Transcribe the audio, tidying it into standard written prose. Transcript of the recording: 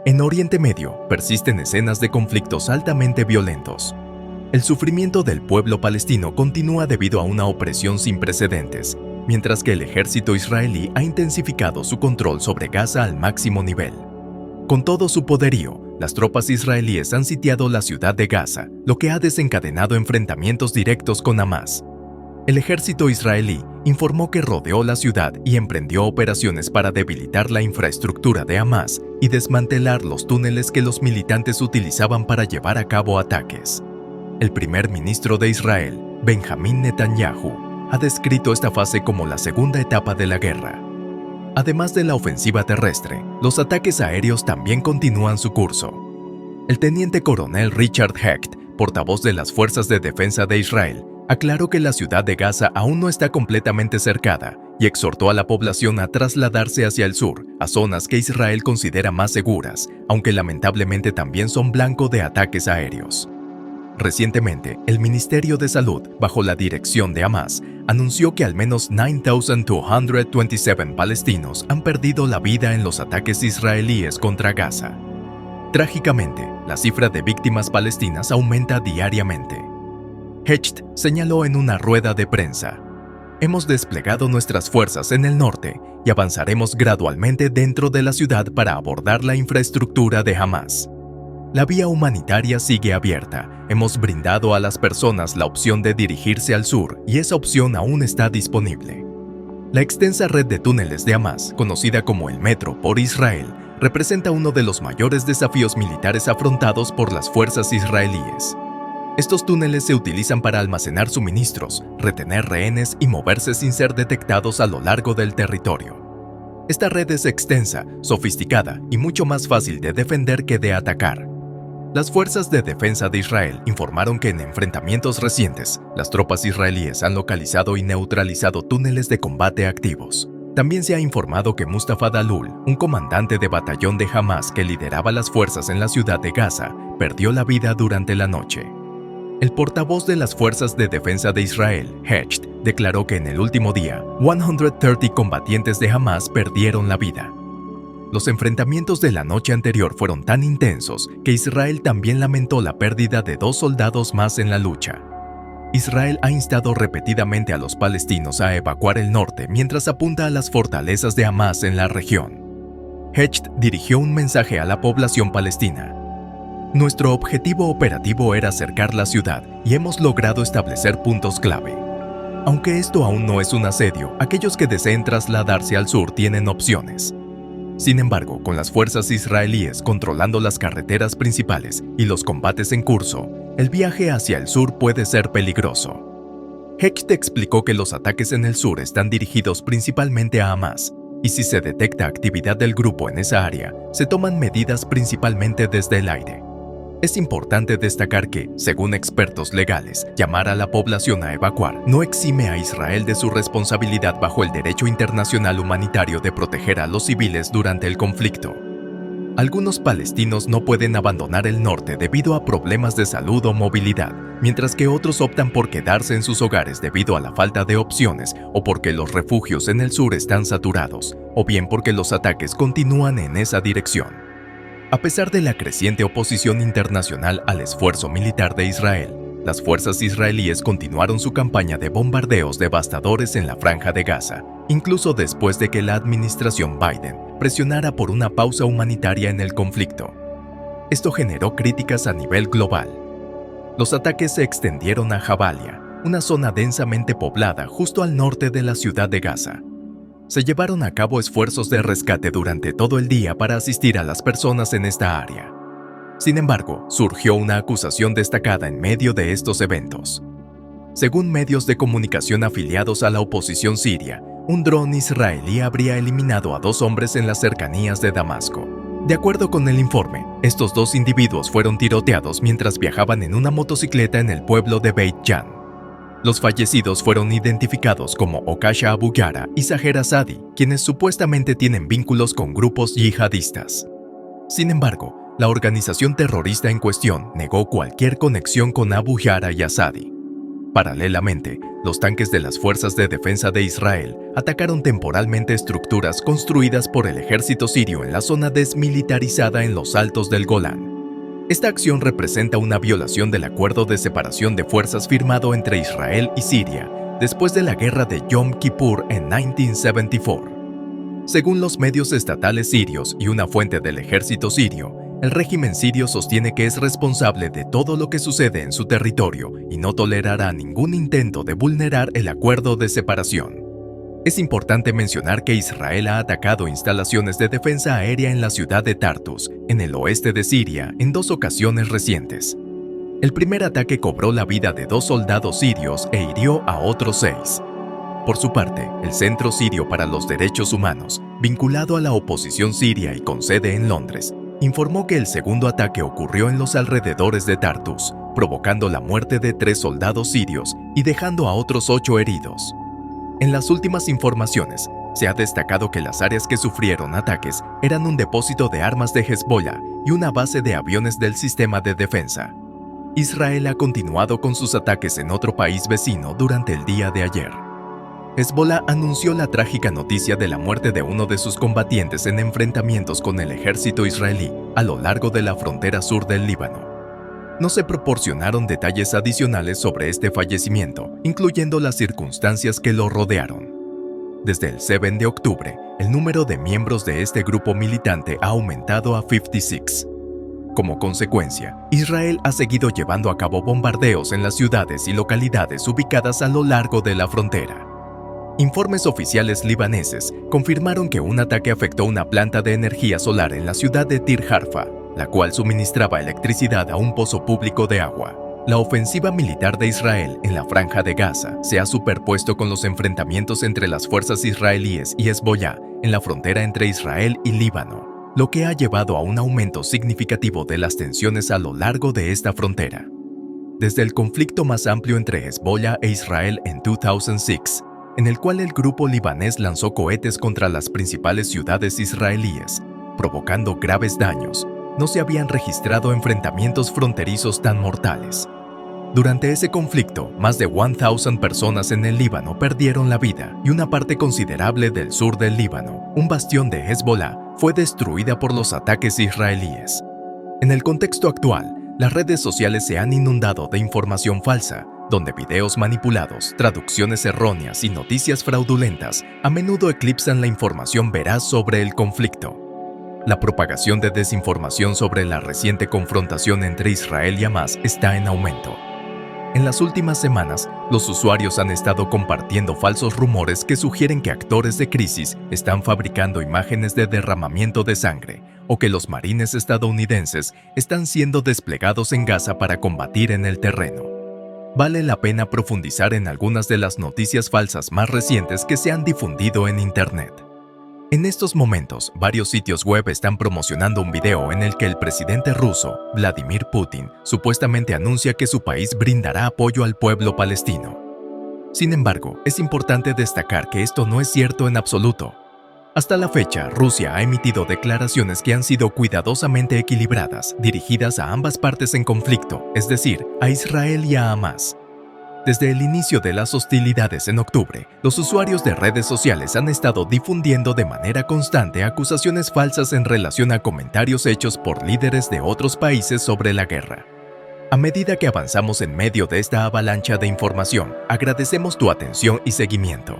En Oriente Medio persisten escenas de conflictos altamente violentos. El sufrimiento del pueblo palestino continúa debido a una opresión sin precedentes, mientras que el ejército israelí ha intensificado su control sobre Gaza al máximo nivel. Con todo su poderío, las tropas israelíes han sitiado la ciudad de Gaza, lo que ha desencadenado enfrentamientos directos con Hamás. El ejército israelí informó que rodeó la ciudad y emprendió operaciones para debilitar la infraestructura de Hamás y desmantelar los túneles que los militantes utilizaban para llevar a cabo ataques. El primer ministro de Israel, Benjamín Netanyahu, ha descrito esta fase como la segunda etapa de la guerra. Además de la ofensiva terrestre, los ataques aéreos también continúan su curso. El teniente coronel Richard Hecht, portavoz de las Fuerzas de Defensa de Israel, aclaró que la ciudad de Gaza aún no está completamente cercada y exhortó a la población a trasladarse hacia el sur, a zonas que Israel considera más seguras, aunque lamentablemente también son blanco de ataques aéreos. Recientemente, el Ministerio de Salud, bajo la dirección de Hamás, anunció que al menos 9,227 palestinos han perdido la vida en los ataques israelíes contra Gaza. Trágicamente, la cifra de víctimas palestinas aumenta diariamente. Hecht señaló en una rueda de prensa: "Hemos desplegado nuestras fuerzas en el norte y avanzaremos gradualmente dentro de la ciudad para abordar la infraestructura de Hamás. La vía humanitaria sigue abierta. Hemos brindado a las personas la opción de dirigirse al sur y esa opción aún está disponible". La extensa red de túneles de Hamás, conocida como el Metro por Israel, representa uno de los mayores desafíos militares afrontados por las fuerzas israelíes. Estos túneles se utilizan para almacenar suministros, retener rehenes y moverse sin ser detectados a lo largo del territorio. Esta red es extensa, sofisticada y mucho más fácil de defender que de atacar. Las fuerzas de defensa de Israel informaron que en enfrentamientos recientes, las tropas israelíes han localizado y neutralizado túneles de combate activos. También se ha informado que Mustafa Dalul, un comandante de batallón de Hamás que lideraba las fuerzas en la ciudad de Gaza, perdió la vida durante la noche. El portavoz de las Fuerzas de Defensa de Israel, Hecht, declaró que en el último día, 130 combatientes de Hamás perdieron la vida. Los enfrentamientos de la noche anterior fueron tan intensos que Israel también lamentó la pérdida de 2 soldados más en la lucha. Israel ha instado repetidamente a los palestinos a evacuar el norte mientras apunta a las fortalezas de Hamás en la región. Hecht dirigió un mensaje a la población palestina: "Nuestro objetivo operativo era cercar la ciudad y hemos logrado establecer puntos clave. Aunque esto aún no es un asedio, aquellos que deseen trasladarse al sur tienen opciones. Sin embargo, con las fuerzas israelíes controlando las carreteras principales y los combates en curso, el viaje hacia el sur puede ser peligroso". Hecht explicó que los ataques en el sur están dirigidos principalmente a Hamás, y si se detecta actividad del grupo en esa área, se toman medidas principalmente desde el aire. Es importante destacar que, según expertos legales, llamar a la población a evacuar no exime a Israel de su responsabilidad bajo el derecho internacional humanitario de proteger a los civiles durante el conflicto. Algunos palestinos no pueden abandonar el norte debido a problemas de salud o movilidad, mientras que otros optan por quedarse en sus hogares debido a la falta de opciones o porque los refugios en el sur están saturados, o bien porque los ataques continúan en esa dirección. A pesar de la creciente oposición internacional al esfuerzo militar de Israel, las fuerzas israelíes continuaron su campaña de bombardeos devastadores en la Franja de Gaza, incluso después de que la administración Biden presionara por una pausa humanitaria en el conflicto. Esto generó críticas a nivel global. Los ataques se extendieron a Jabalia, una zona densamente poblada justo al norte de la ciudad de Gaza. Se llevaron a cabo esfuerzos de rescate durante todo el día para asistir a las personas en esta área. Sin embargo, surgió una acusación destacada en medio de estos eventos. Según medios de comunicación afiliados a la oposición siria, un dron israelí habría eliminado a 2 hombres en las cercanías de Damasco. De acuerdo con el informe, estos 2 individuos fueron tiroteados mientras viajaban en una motocicleta en el pueblo de Beit Jan. Los fallecidos fueron identificados como Okasha Abu Yara y Zaher Asadi, quienes supuestamente tienen vínculos con grupos yihadistas. Sin embargo, la organización terrorista en cuestión negó cualquier conexión con Abu Yara y Asadi. Paralelamente, los tanques de las Fuerzas de Defensa de Israel atacaron temporalmente estructuras construidas por el ejército sirio en la zona desmilitarizada en los altos del Golán. Esta acción representa una violación del acuerdo de separación de fuerzas firmado entre Israel y Siria después de la guerra de Yom Kippur en 1974. Según los medios estatales sirios y una fuente del ejército sirio, el régimen sirio sostiene que es responsable de todo lo que sucede en su territorio y no tolerará ningún intento de vulnerar el acuerdo de separación. Es importante mencionar que Israel ha atacado instalaciones de defensa aérea en la ciudad de Tartus, en el oeste de Siria, en 2 ocasiones recientes. El primer ataque cobró la vida de 2 soldados sirios e hirió a otros 6. Por su parte, el Centro Sirio para los Derechos Humanos, vinculado a la oposición siria y con sede en Londres, informó que el segundo ataque ocurrió en los alrededores de Tartus, provocando la muerte de 3 soldados sirios y dejando a otros 8 heridos. En las últimas informaciones, se ha destacado que las áreas que sufrieron ataques eran un depósito de armas de Hezbollah y una base de aviones del sistema de defensa. Israel ha continuado con sus ataques en otro país vecino durante el día de ayer. Hezbollah anunció la trágica noticia de la muerte de uno de sus combatientes en enfrentamientos con el ejército israelí a lo largo de la frontera sur del Líbano. No se proporcionaron detalles adicionales sobre este fallecimiento, incluyendo las circunstancias que lo rodearon. Desde el 7 de octubre, el número de miembros de este grupo militante ha aumentado a 56. Como consecuencia, Israel ha seguido llevando a cabo bombardeos en las ciudades y localidades ubicadas a lo largo de la frontera. Informes oficiales libaneses confirmaron que un ataque afectó una planta de energía solar en la ciudad de Tir Harfa, la cual suministraba electricidad a un pozo público de agua. La ofensiva militar de Israel en la Franja de Gaza se ha superpuesto con los enfrentamientos entre las fuerzas israelíes y Hezbollah en la frontera entre Israel y Líbano, lo que ha llevado a un aumento significativo de las tensiones a lo largo de esta frontera. Desde el conflicto más amplio entre Hezbollah e Israel en 2006, en el cual el grupo libanés lanzó cohetes contra las principales ciudades israelíes, provocando graves daños, no se habían registrado enfrentamientos fronterizos tan mortales. Durante ese conflicto, más de 1,000 personas en el Líbano perdieron la vida y una parte considerable del sur del Líbano, un bastión de Hezbollah, fue destruida por los ataques israelíes. En el contexto actual, las redes sociales se han inundado de información falsa, donde videos manipulados, traducciones erróneas y noticias fraudulentas a menudo eclipsan la información veraz sobre el conflicto. La propagación de desinformación sobre la reciente confrontación entre Israel y Hamás está en aumento. En las últimas semanas, los usuarios han estado compartiendo falsos rumores que sugieren que actores de crisis están fabricando imágenes de derramamiento de sangre o que los marines estadounidenses están siendo desplegados en Gaza para combatir en el terreno. Vale la pena profundizar en algunas de las noticias falsas más recientes que se han difundido en Internet. En estos momentos, varios sitios web están promocionando un video en el que el presidente ruso, Vladimir Putin, supuestamente anuncia que su país brindará apoyo al pueblo palestino. Sin embargo, es importante destacar que esto no es cierto en absoluto. Hasta la fecha, Rusia ha emitido declaraciones que han sido cuidadosamente equilibradas, dirigidas a ambas partes en conflicto, es decir, a Israel y a Hamás. Desde el inicio de las hostilidades en octubre, los usuarios de redes sociales han estado difundiendo de manera constante acusaciones falsas en relación a comentarios hechos por líderes de otros países sobre la guerra. A medida que avanzamos en medio de esta avalancha de información, agradecemos tu atención y seguimiento.